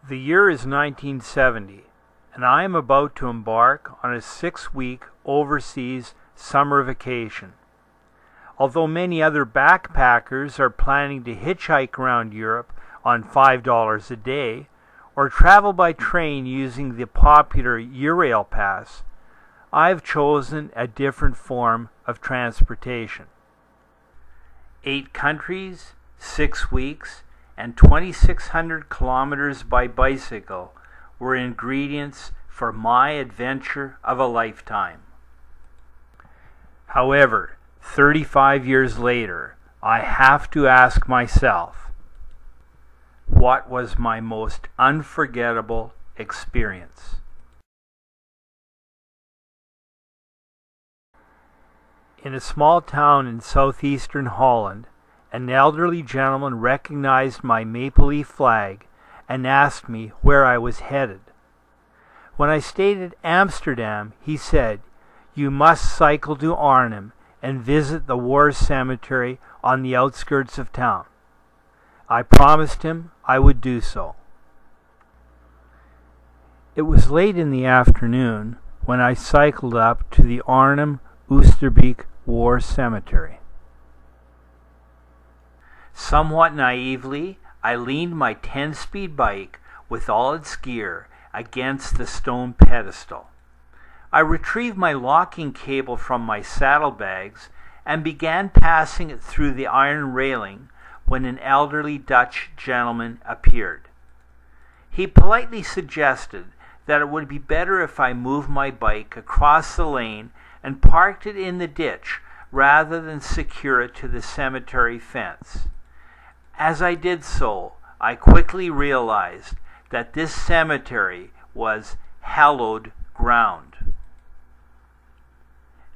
The year is 1970, and I am about to embark on a 6-week overseas summer vacation. Although many other backpackers are planning to hitchhike around Europe on $5 a day, or travel by train using the popular Eurail Pass, I've chosen a different form of transportation. 8 countries, 6 weeks, and 2,600 kilometers by bicycle were ingredients for my adventure of a lifetime. However, 35 years later, I have to ask myself, what was my most unforgettable experience? In a small town in southeastern Holland, an elderly gentleman recognized my maple leaf flag and asked me where I was headed. When I stated Amsterdam, he said, "You must cycle to Arnhem and visit the war cemetery on the outskirts of town." I promised him I would do so. It was late in the afternoon when I cycled up to the Arnhem-Oosterbeek War Cemetery. Somewhat naively, I leaned my 10-speed bike with all its gear against the stone pedestal. I retrieved my locking cable from my saddlebags and began passing it through the iron railing when an elderly Dutch gentleman appeared. He politely suggested that it would be better if I moved my bike across the lane and parked it in the ditch rather than secure it to the cemetery fence. As I did so, I quickly realized that this cemetery was hallowed ground.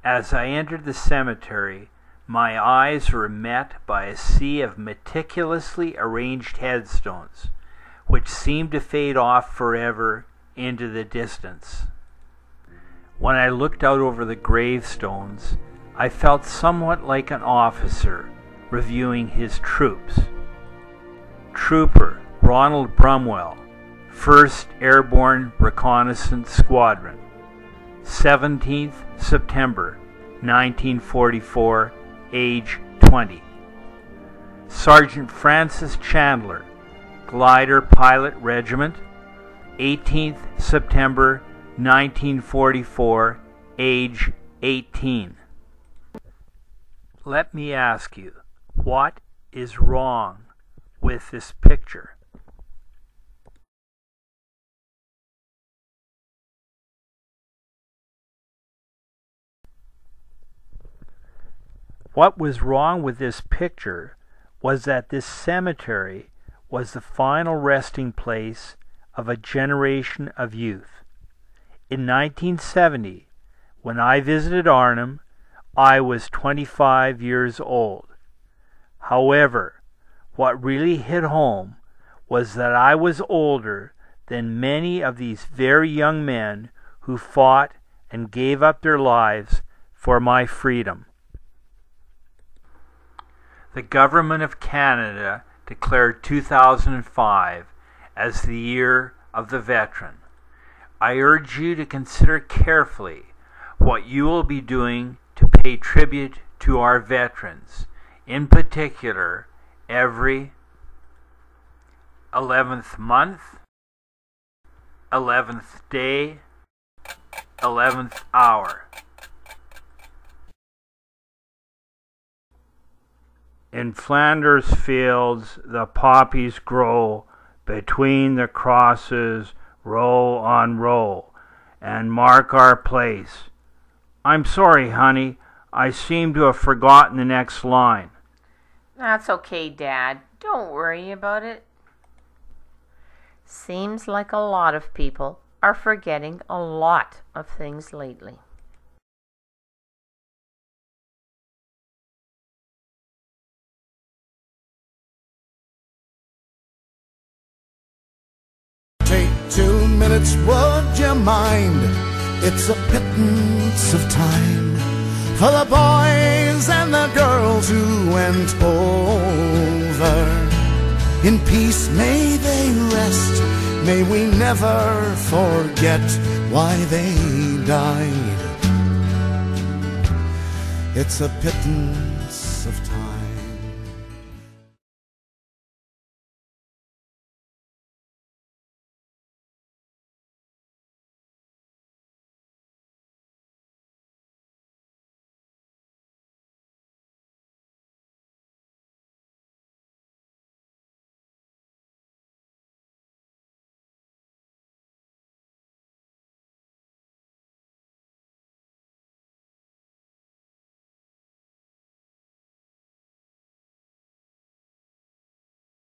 As I entered the cemetery, my eyes were met by a sea of meticulously arranged headstones, which seemed to fade off forever into the distance. When I looked out over the gravestones, I felt somewhat like an officer reviewing his troops. Trooper Ronald Brumwell, 1st Airborne Reconnaissance Squadron, 17th September 1944, age 20. Sergeant Francis Chandler, Glider Pilot Regiment, 18th September 1944, age 18. Let me ask you, what is wrong with this picture? What was wrong with this picture was that this cemetery was the final resting place of a generation of youth. In 1970, when I visited Arnhem, I was 25 years old. However, what really hit home was that I was older than many of these very young men who fought and gave up their lives for my freedom. The Government of Canada declared 2005 as the Year of the Veteran. I urge you to consider carefully what you will be doing to pay tribute to our veterans, in particular, every 11th month, 11th day, 11th hour. In Flanders fields the poppies grow between the crosses, row on row, and mark our place. I'm sorry, honey, I seem to have forgotten the next line. That's okay, Dad. Don't worry about it. Seems like a lot of people are forgetting a lot of things lately. Take 2 minutes, would you mind? It's a pittance of time for the boys and the girls who went over. In peace may they rest, May we never forget why they died. It's a pittance